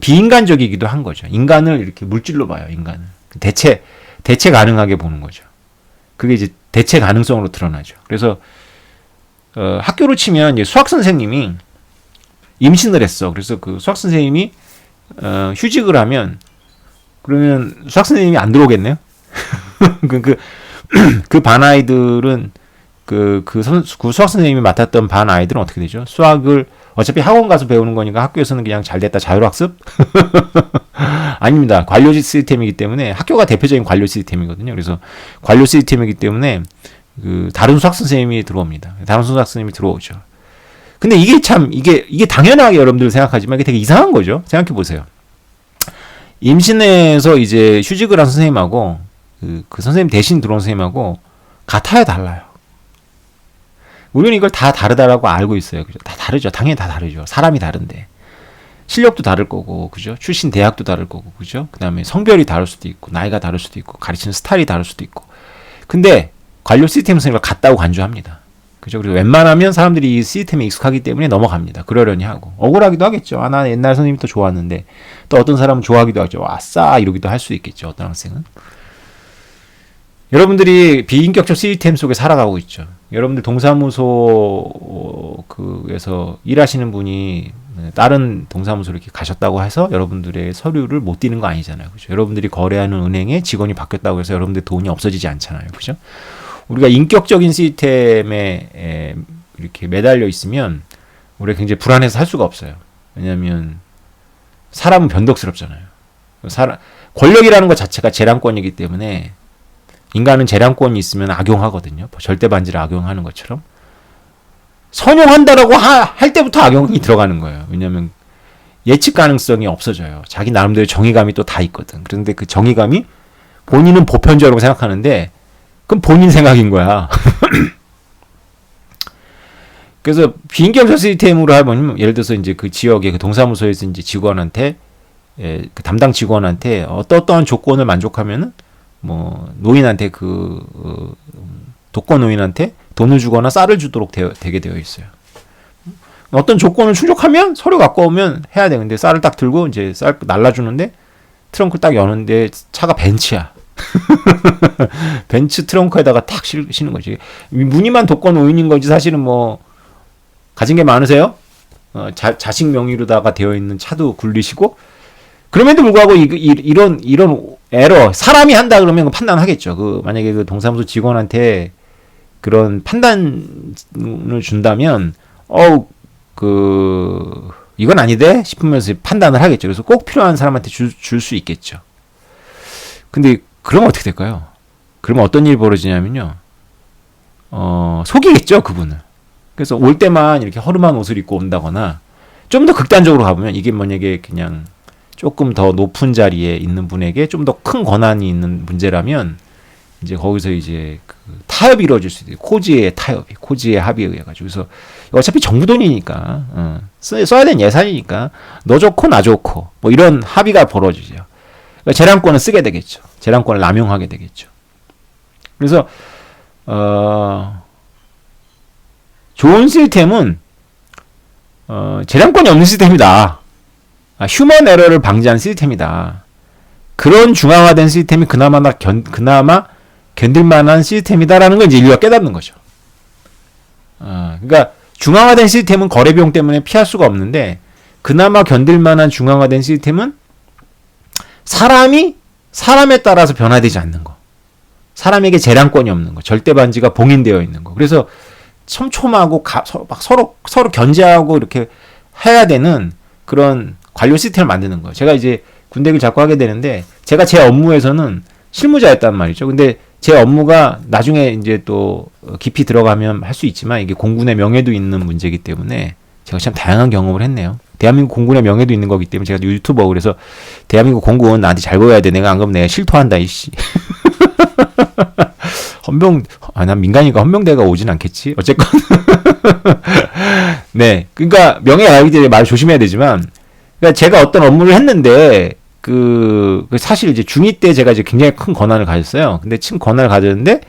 비인간적이기도 한 거죠. 인간을 이렇게 물질로 봐요. 인간을 대체 가능하게 보는 거죠. 그게 이제 대체 가능성으로 드러나죠. 그래서 학교로 치면 이제 수학 선생님이 임신을 했어. 그래서 그 수학 선생님이 휴직을 하면 그러면 수학 선생님이 안 들어오겠네요. 그 반 아이들은 그 수학 선생님이 맡았던 반 아이들은 어떻게 되죠? 수학을 어차피 학원 가서 배우는 거니까 학교에서는 그냥 잘 됐다 자율학습? 아닙니다. 관료 시스템이기 때문에 학교가 대표적인 관료 시스템이거든요. 그래서 관료 시스템이기 때문에 그 다른 수학 선생님이 들어옵니다. 다른 수학 선생님이 들어오죠. 근데 이게 참 이게 당연하게 여러분들 생각하지만 이게 되게 이상한 거죠. 생각해 보세요. 임신해서 이제 휴직을 한 선생님하고 그 선생님 대신 들어온 선생님하고 같아요, 달라요? 우리는 이걸 다 다르다라고 알고 있어요. 그죠? 다 다르죠. 당연히 다 다르죠. 사람이 다른데. 실력도 다를 거고, 그죠? 출신 대학도 다를 거고, 그죠? 그 다음에 성별이 다를 수도 있고, 나이가 다를 수도 있고, 가르치는 스타일이 다를 수도 있고. 근데 관료 시스템 선생님을 같다고 간주합니다. 그죠? 그리고 웬만하면 사람들이 이 시스템에 익숙하기 때문에 넘어갑니다. 그러려니 하고. 억울하기도 하겠죠. 나 옛날 선생님이 더 좋았는데. 또 어떤 사람은 좋아하기도 하죠. 아싸! 이러기도 할 수 있겠죠. 어떤 학생은. 여러분들이 비인격적 시스템 속에 살아가고 있죠. 여러분들 동사무소 그에서 일하시는 분이 다른 동사무소로 이렇게 가셨다고 해서 여러분들의 서류를 못 띄는 거 아니잖아요. 그죠? 여러분들이 거래하는 은행에 직원이 바뀌었다고 해서 여러분들 돈이 없어지지 않잖아요. 그죠? 우리가 인격적인 시스템에 이렇게 매달려 있으면 우리가 굉장히 불안해서 살 수가 없어요. 왜냐하면 사람은 변덕스럽잖아요. 권력이라는 것 자체가 재량권이기 때문에 인간은 재량권이 있으면 악용하거든요. 절대 반지를 악용하는 것처럼. 선용한다라고 할 때부터 악용이 들어가는 거예요. 왜냐하면 예측 가능성이 없어져요. 자기 나름대로 정의감이 또 다 있거든. 그런데 그 정의감이 본인은 보편적으로 생각하는데 그건 본인 생각인 거야. 그래서 비인격적 시스템으로 하면 예를 들어서 이제 그 지역의 그 동사무소에서 이제 직원한테 그 담당 직원한테 어떠한 조건을 만족하면은 뭐 노인한테 독거 노인한테 돈을 주거나 쌀을 주도록 되게 되어 있어요. 어떤 조건을 충족하면 서류 갖고 오면 해야 돼. 근데 쌀을 딱 들고 이제 쌀 날라주는데 트렁크 딱 여는데 차가 벤츠야. 벤츠 트렁크에다가 탁 실는 거지. 무늬만 독거 노인인 거지 사실은 뭐 가진 게 많으세요? 자식 명의로다가 되어 있는 차도 굴리시고 그럼에도 불구하고 이런 에러 사람이 한다 그러면 판단하겠죠. 만약에 그 동사무소 직원한테 그런 판단을 준다면 이건 아니대 싶으면서 판단을 하겠죠. 그래서 꼭 필요한 사람한테 줄 수 있겠죠. 근데 그러면 어떻게 될까요? 그러면 어떤 일이 벌어지냐면요. 속이겠죠, 그분을. 그래서 올 때만 이렇게 허름한 옷을 입고 온다거나 좀 더 극단적으로 가보면 이게 만약에 그냥 조금 더 높은 자리에 있는 분에게 좀 더 큰 권한이 있는 문제라면 이제 거기서 이제 타협이 이루어질 수 있어요. 코지의 타협이, 코지의 합의에 의해 가지고. 그래서 어차피 정부 돈이니까 써야 되는 예산이니까 너 좋고 나 좋고 뭐 이런 합의가 벌어지죠. 그러니까 재량권을 쓰게 되겠죠. 재량권을 남용하게 되겠죠. 그래서 좋은 시스템은 재량권이 없는 시스템이다. 휴먼 에러를 방지하는 시스템이다. 그런 중앙화된 시스템이 그나마 견딜만한 시스템이다라는 걸 이제 인류가 깨닫는 거죠. 그러니까 중앙화된 시스템은 거래 비용 때문에 피할 수가 없는데 그나마 견딜만한 중앙화된 시스템은 사람에 따라서 변화되지 않는 거. 사람에게 재량권이 없는 거. 절대 반지가 봉인되어 있는 거. 그래서 촘촘하고 막 서로 견제하고 이렇게 해야 되는 그런 관료 시스템을 만드는 거예요. 제가 이제 군대 얘기를 자꾸 하게 되는데 제가 제 업무에서는 실무자였단 말이죠. 근데 제 업무가 나중에 이제 또 깊이 들어가면 할 수 있지만 이게 공군의 명예도 있는 문제이기 때문에 제가 참 다양한 경험을 했네요. 대한민국 공군의 명예도 있는 거기 때문에 제가 유튜버 그래서 대한민국 공군 나한테 잘 보여야 돼. 내가 안 그러면 내가 실토한다 이씨. 난 민간이니까 헌병대가 오진 않겠지. 어쨌건 네, 그러니까 명예가 알기 때문에 말 조심해야 되지만, 그러니까 제가 어떤 업무를 했는데 사실 이제 중2 때 제가 이제 굉장히 큰 권한을 가졌어요. 근데 큰 권한을 가졌는데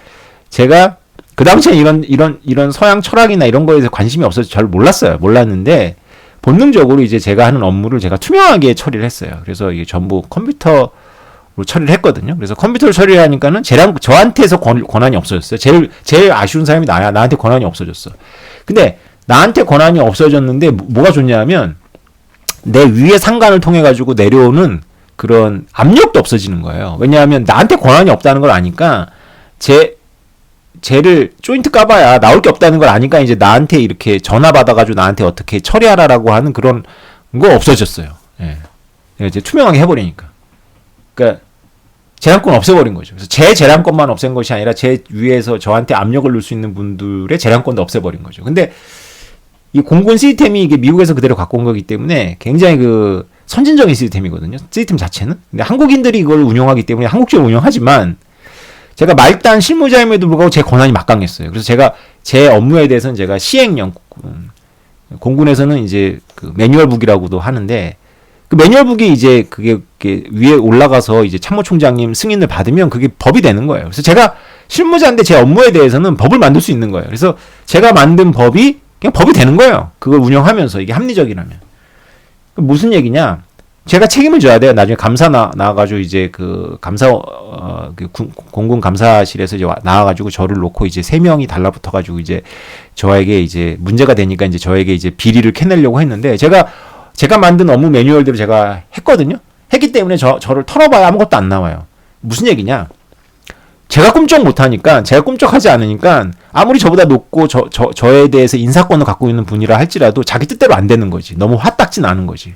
제가 그 당시에 이런 서양 철학이나 이런 거에 대해서 관심이 없어서 잘 몰랐는데 본능적으로 이제 제가 하는 업무를 제가 투명하게 처리를 했어요. 그래서 이게 전부 컴퓨터로 처리를 했거든요. 그래서 컴퓨터로 처리를 하니까는 저한테서 권한이 없어졌어요. 제일 아쉬운 사람이 나야. 나한테 권한이 없어졌어. 근데 나한테 권한이 없어졌는데 뭐가 좋냐면 내 위의 상관을 통해 가지고 내려오는 그런 압력도 없어지는 거예요. 왜냐하면 나한테 권한이 없다는 걸 아니까 쟤를 조인트 까봐야 나올 게 없다는 걸 아니까 이제 나한테 이렇게 전화 받아가지고 나한테 어떻게 처리하라라고 하는 그런 거 없어졌어요. 예. 이제 투명하게 해버리니까. 그러니까 재량권 없애버린 거죠. 그래서 제 재량권만 없앤 것이 아니라 제 위에서 저한테 압력을 넣을 수 있는 분들의 재량권도 없애버린 거죠. 근데 이 공군 시스템이 이게 미국에서 그대로 갖고 온 거기 때문에 굉장히 그 선진적인 시스템이거든요. 시스템 자체는. 근데 한국인들이 이걸 운영하기 때문에 한국적으로 운영하지만 제가 말단 실무자임에도 불구하고 제 권한이 막강했어요. 그래서 제가 제 업무에 대해서는 제가 시행령 공군에서는 이제 그 매뉴얼북이라고도 하는데 그 매뉴얼북이 이제 그게 위에 올라가서 이제 참모총장님 승인을 받으면 그게 법이 되는 거예요. 그래서 제가 실무자인데 제 업무에 대해서는 법을 만들 수 있는 거예요. 그래서 제가 만든 법이 그냥 법이 되는 거예요. 그걸 운영하면서 이게 합리적이라면. 무슨 얘기냐? 제가 책임을 져야 돼요. 나중에 감사 나와가지고 이제 공군 감사실에서 이제 나와가지고 저를 놓고 이제 3명이 달라붙어가지고 이제 저에게 이제 문제가 되니까 이제 저에게 이제 비리를 캐내려고 했는데 제가 만든 업무 매뉴얼대로 제가 했거든요. 했기 때문에 저를 털어봐야 아무것도 안 나와요. 무슨 얘기냐? 제가 꿈쩍 못하니까, 제가 꿈쩍하지 않으니까, 아무리 저보다 높고, 저에 대해서 인사권을 갖고 있는 분이라 할지라도 자기 뜻대로 안 되는 거지. 너무 화딱지 나는 거지.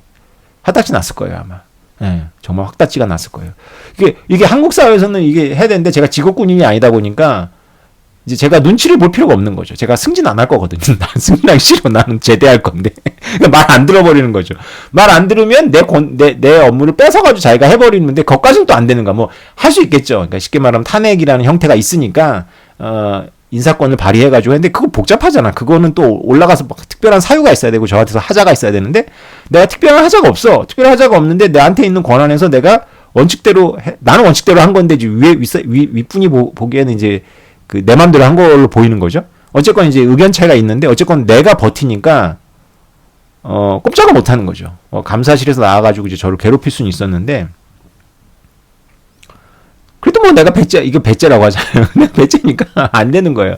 화딱지 났을 거예요, 아마. 예, 정말 화딱지가 났을 거예요. 이게 한국 사회에서는 이게 해야 되는데, 제가 직업군인이 아니다 보니까, 이제 제가 눈치를 볼 필요가 없는 거죠. 제가 승진 안 할 거거든요. 난 승진하기 싫어. 나는 제대할 건데. 말 안 들어버리는 거죠. 말 안 들으면 내 업무를 뺏어가지고 자기가 해버리는데, 그것까지는 또 안 되는 거야. 뭐, 할 수 있겠죠. 그러니까 쉽게 말하면 탄핵이라는 형태가 있으니까, 인사권을 발휘해가지고 했는데, 그거 복잡하잖아. 그거는 또 올라가서 막 특별한 사유가 있어야 되고, 저한테서 하자가 있어야 되는데, 내가 특별한 하자가 없어. 특별한 하자가 없는데, 나한테 있는 권한에서 내가 나는 원칙대로 한 건데, 윗분이 보기에는 이제, 내 맘대로 한 걸로 보이는 거죠. 어쨌건 이제 의견 차이가 있는데 어쨌건 내가 버티니까 꼼짝을 못 하는 거죠. 감사실에서 나와가지고 이제 저를 괴롭힐 수는 있었는데 그래도 뭐 내가 이거 배째라고 하잖아요. 배째니까 안 되는 거예요.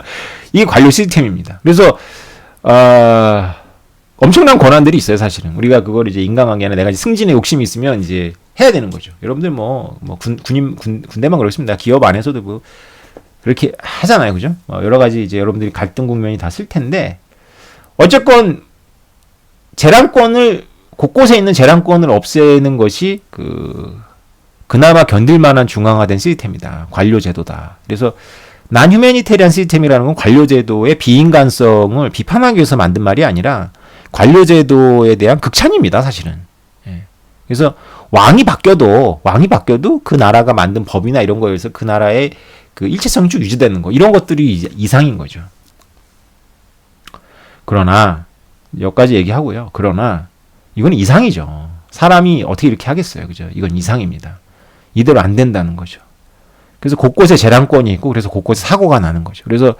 이게 관료 시스템입니다. 그래서 엄청난 권한들이 있어요, 사실은. 우리가 그걸 이제 인간관계 아니라 내가 이제 승진에 욕심이 있으면 이제 해야 되는 거죠. 여러분들 군대만 그렇습니다. 기업 안에서도 뭐 그렇게 하잖아요. 그죠? 여러 가지 이제 여러분들이 갈등 국면이 다 쓸 텐데, 어쨌건, 곳곳에 있는 재량권을 없애는 것이, 그나마 견딜만한 중앙화된 시스템이다. 관료제도다. 그래서, 난휴메니테리안 시스템이라는 건 관료제도의 비인간성을 비판하기 위해서 만든 말이 아니라, 관료제도에 대한 극찬입니다, 사실은. 예. 그래서, 왕이 바뀌어도 그 나라가 만든 법이나 이런 거에 의해서 그 나라의 그 일체성이 쭉 유지되는 거, 이런 것들이 이상인 거죠. 그러나 여기까지 얘기하고요. 그러나 이건 이상이죠. 사람이 어떻게 이렇게 하겠어요, 그죠? 이건 이상입니다. 이대로 안 된다는 거죠. 그래서 곳곳에 재량권이 있고, 그래서 곳곳에 사고가 나는 거죠. 그래서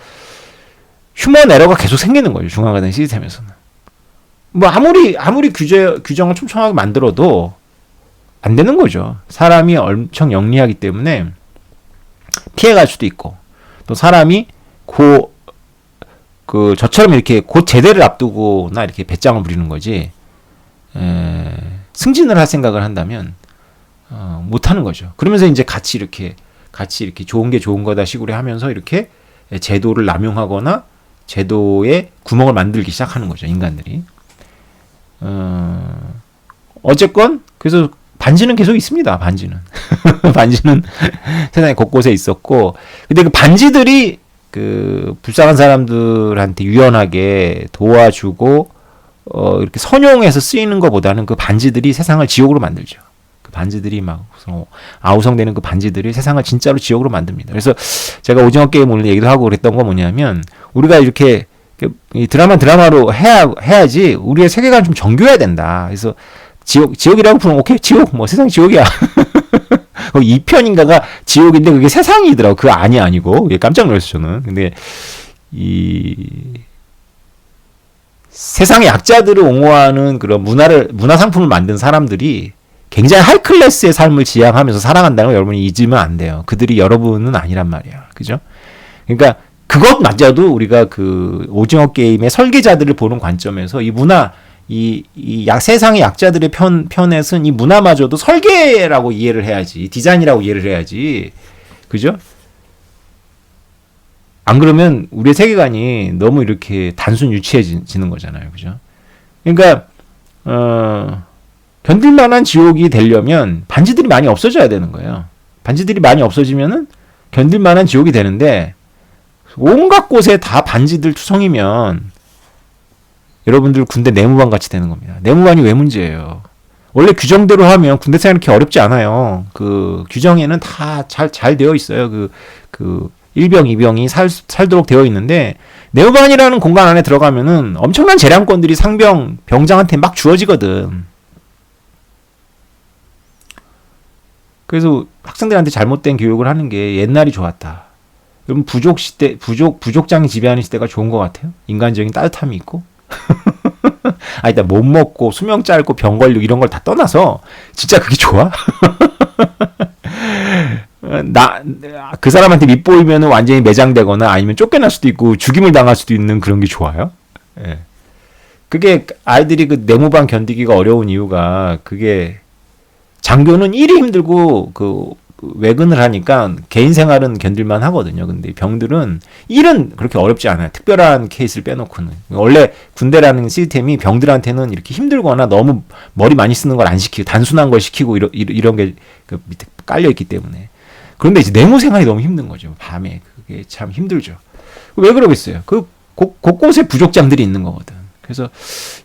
휴먼 에러가 계속 생기는 거죠. 중앙화된 시스템에서는. 뭐 아무리 규정을 촘촘하게 만들어도 안 되는 거죠. 사람이 엄청 영리하기 때문에 피해갈 수도 있고, 또 사람이 저처럼 이렇게 곧 제대를 앞두고나 이렇게 배짱을 부리는 거지, 승진을 할 생각을 한다면 못 하는 거죠. 그러면서 이제 같이 이렇게 좋은 게 좋은 거다 식으로 하면서 이렇게 제도를 남용하거나 제도에 구멍을 만들기 시작하는 거죠, 인간들이. 어쨌건 그래서 반지는 계속 있습니다. 반지는 반지는 세상에 곳곳에 있었고, 근데 그 반지들이 그 불쌍한 사람들한테 유연하게 도와주고 이렇게 선용해서 쓰이는 것보다는 그 반지들이 세상을 지옥으로 만들죠. 그 반지들이 막 아우성되는 그 반지들이 세상을 진짜로 지옥으로 만듭니다. 그래서 제가 오징어 게임 오늘 얘기도 하고 그랬던 건 뭐냐면, 우리가 이렇게 이 드라마로 해야지 우리의 세계관을 좀 정교해야 된다. 그래서 지옥이라고 부르면 오케이, 지옥, 뭐 세상 지옥이야. 2편인가가 지옥인데 그게 세상이더라고. 그거 아니고. 깜짝 놀랐어요, 저는. 근데 이 세상의 약자들을 옹호하는 그런 문화 상품을 만든 사람들이 굉장히 하이 클래스의 삶을 지향하면서 살아간다는 걸 여러분이 잊으면 안 돼요. 그들이 여러분은 아니란 말이야. 그죠? 그러니까 그것마저도 우리가 그 오징어 게임의 설계자들을 보는 관점에서 이 문화, 세상의 약자들의 편에 쓴 이 문화마저도 설계라고 이해를 해야지, 디자인이라고 이해를 해야지, 그죠? 안 그러면 우리의 세계관이 너무 이렇게 단순 유치해지는 거잖아요, 그죠? 그러니까 견딜만한 지옥이 되려면 반지들이 많이 없어져야 되는 거예요. 반지들이 많이 없어지면은 견딜만한 지옥이 되는데, 온갖 곳에 다 반지들 투성이면 여러분들 군대 내무반 같이 되는 겁니다. 내무반이 왜 문제예요? 원래 규정대로 하면 군대 생활 이렇게 어렵지 않아요. 그 규정에는 다 잘 되어 있어요. 그 1병, 2병이 살도록 되어 있는데, 내무반이라는 공간 안에 들어가면은 엄청난 재량권들이 병장한테 막 주어지거든. 그래서 학생들한테 잘못된 교육을 하는 게 옛날이 좋았다. 그럼 부족장이 지배하는 시대가 좋은 것 같아요? 인간적인 따뜻함이 있고? 일단 못 먹고 수명 짧고 병 걸리고 이런 걸 다 떠나서 진짜 그게 좋아? 그 사람한테 밉보이면 완전히 매장되거나 아니면 쫓겨날 수도 있고 죽임을 당할 수도 있는 그런 게 좋아요? 예. 그게 아이들이 그 내무반 견디기가 어려운 이유가, 그게 장교는 일이 힘들고 외근을 하니까 개인 생활은 견딜만 하거든요. 근데 병들은 일은 그렇게 어렵지 않아요. 특별한 케이스를 빼놓고는. 원래 군대라는 시스템이 병들한테는 이렇게 힘들거나 너무 머리 많이 쓰는 걸 안 시키고 단순한 걸 시키고 이런 게 그 밑에 깔려 있기 때문에. 그런데 이제 내무 생활이 너무 힘든 거죠. 밤에 그게 참 힘들죠. 왜 그러겠어요? 그 곳곳에 부족장들이 있는 거거든. 그래서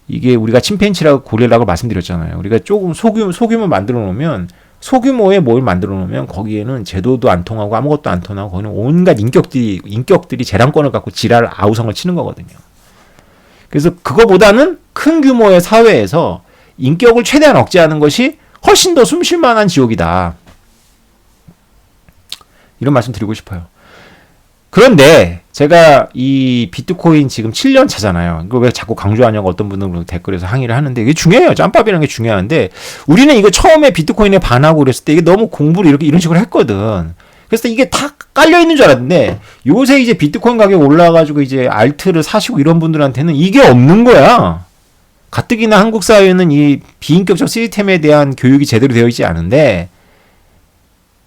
이게 우리가 침팬지라고 고릴라고 말씀드렸잖아요. 우리가 조금 소규모 만들어 놓으면, 소규모의 뭘 만들어 놓으면 거기에는 제도도 안 통하고 아무것도 안 통하고 거기는 온갖 인격들이 재량권을 갖고 아우성을 치는 거거든요. 그래서 그거보다는 큰 규모의 사회에서 인격을 최대한 억제하는 것이 훨씬 더 숨쉴만한 지옥이다. 이런 말씀 드리고 싶어요. 그런데 제가 이 비트코인 지금 7년 차잖아요. 이거 왜 자꾸 강조하냐고 어떤 분들은 댓글에서 항의를 하는데, 이게 중요해요. 짬밥이라는 게 중요한데, 우리는 이거 처음에 비트코인에 반하고 그랬을 때 이게 너무 공부를 이런 식으로 했거든. 그래서 이게 다 깔려있는 줄 알았는데, 요새 이제 비트코인 가격 올라가지고 이제 알트를 사시고 이런 분들한테는 이게 없는 거야. 가뜩이나 한국 사회는 이 비인격적 시스템에 대한 교육이 제대로 되어 있지 않은데,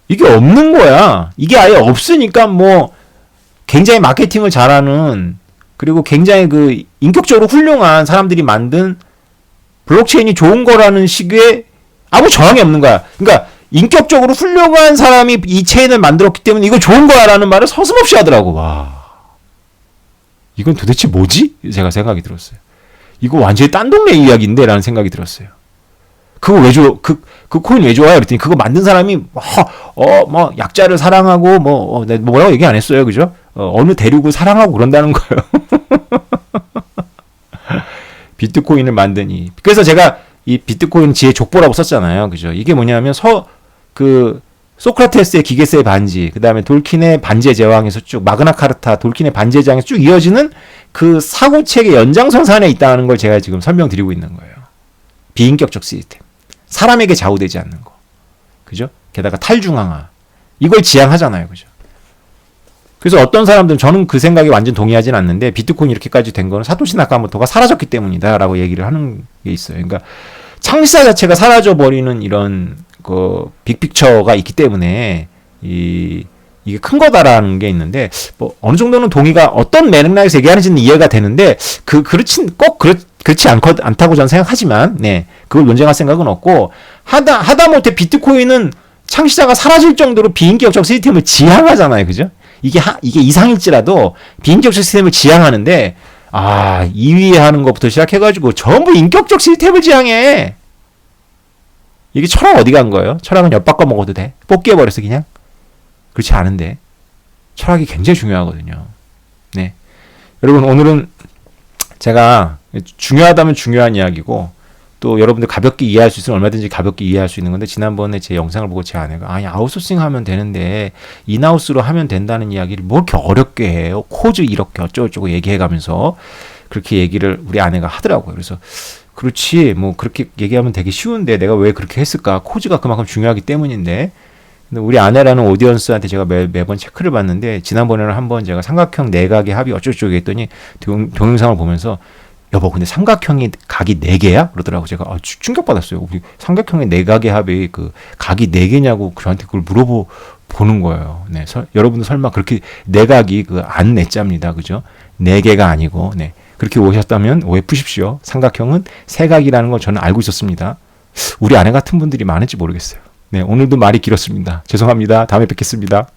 이게 없는 거야. 이게 아예 없으니까 뭐 굉장히 마케팅을 잘하는, 그리고 굉장히 그 인격적으로 훌륭한 사람들이 만든 블록체인이 좋은 거라는 식의 아무 저항이 없는 거야. 그러니까 인격적으로 훌륭한 사람이 이 체인을 만들었기 때문에 이거 좋은 거야라는 말을 서슴없이 하더라고. 와, 이건 도대체 뭐지? 제가 생각이 들었어요. 이거 완전히 딴 동네 이야기인데 라는 생각이 들었어요. 그거 왜 줘? 그 코인 왜 좋아요? 그랬더니 그거 만든 사람이 뭐 약자를 사랑하고 뭐라고 얘기 안 했어요, 그죠? 어느 대륙을 사랑하고 그런다는 거예요. 비트코인을 만드니. 그래서 제가 이 비트코인 지혜 족보라고 썼잖아요, 그죠? 이게 뭐냐면 소크라테스의 기계세의 반지, 그 다음에 돌킨의 반지의 제왕에서 쭉 마그나카르타, 돌킨의 반지의 제왕에서 쭉 이어지는 그 사고체계 연장선상에 있다는 걸 제가 지금 설명드리고 있는 거예요. 비인격적 시스템. 사람에게 좌우되지 않는 거. 그죠? 게다가 탈중앙화. 이걸 지향하잖아요. 그죠? 그래서 어떤 사람들은 저는 그 생각에 완전 동의하진 않는데 비트코인이 이렇게까지 된 거는 사토시 나카모토가 사라졌기 때문이다라고 얘기를 하는 게 있어요. 그러니까 창시자 자체가 사라져버리는 이런 그 빅픽처가 있기 때문에 이게 큰 거다라는 게 있는데 뭐 어느 정도는 동의가 어떤 맥락에서 얘기하는지는 이해가 되는데 그렇지 않다고 저는 생각하지만 네 그걸 논쟁할 생각은 없고 하다못해 비트코인은 창시자가 사라질 정도로 비인격적 시스템을 지향하잖아요, 그죠? 이게 이상일지라도 비인격적 시스템을 지향하는데 2위에 하는 것부터 시작해가지고 전부 인격적 시스템을 지향해. 이게 철학 어디 간 거예요? 철학은 엿바꿔 먹어도 돼. 뽑기해버렸어 그냥. 그렇지 않은데 철학이 굉장히 중요하거든요. 네, 여러분 오늘은 제가 중요하다면 중요한 이야기고 또 여러분들 가볍게 이해할 수 있으면 얼마든지 가볍게 이해할 수 있는 건데 지난번에 제 영상을 보고 제 아내가 아웃소싱 하면 되는데 인하우스로 하면 된다는 이야기를 뭐 이렇게 어렵게 해요. 코즈 이렇게 어쩌고저쩌고 얘기해가면서 그렇게 얘기를 우리 아내가 하더라고요. 그래서 그렇지 뭐 그렇게 얘기하면 되게 쉬운데 내가 왜 그렇게 했을까? 코즈가 그만큼 중요하기 때문인데 근데 우리 아내라는 오디언스한테 제가 매번 체크를 받는데 지난번에는 한번 제가 삼각형 내각의 합이 어쩌고저쩌고 했더니 동영상을 보면서 여보 근데 삼각형이 각이 4개야? 그러더라고. 제가 충격받았어요. 우리 삼각형의 내각의 합이 그 각이 4개냐고 저한테 그걸 물어보는 거예요. 네, 여러분도 설마 그렇게 내각이 그 안 내자입니다. 그죠? 4개가 아니고 네. 그렇게 오셨다면 오해 푸십시오. 삼각형은 세각이라는 걸 저는 알고 있었습니다. 우리 아내 같은 분들이 많은지 모르겠어요. 네, 오늘도 말이 길었습니다. 죄송합니다. 다음에 뵙겠습니다.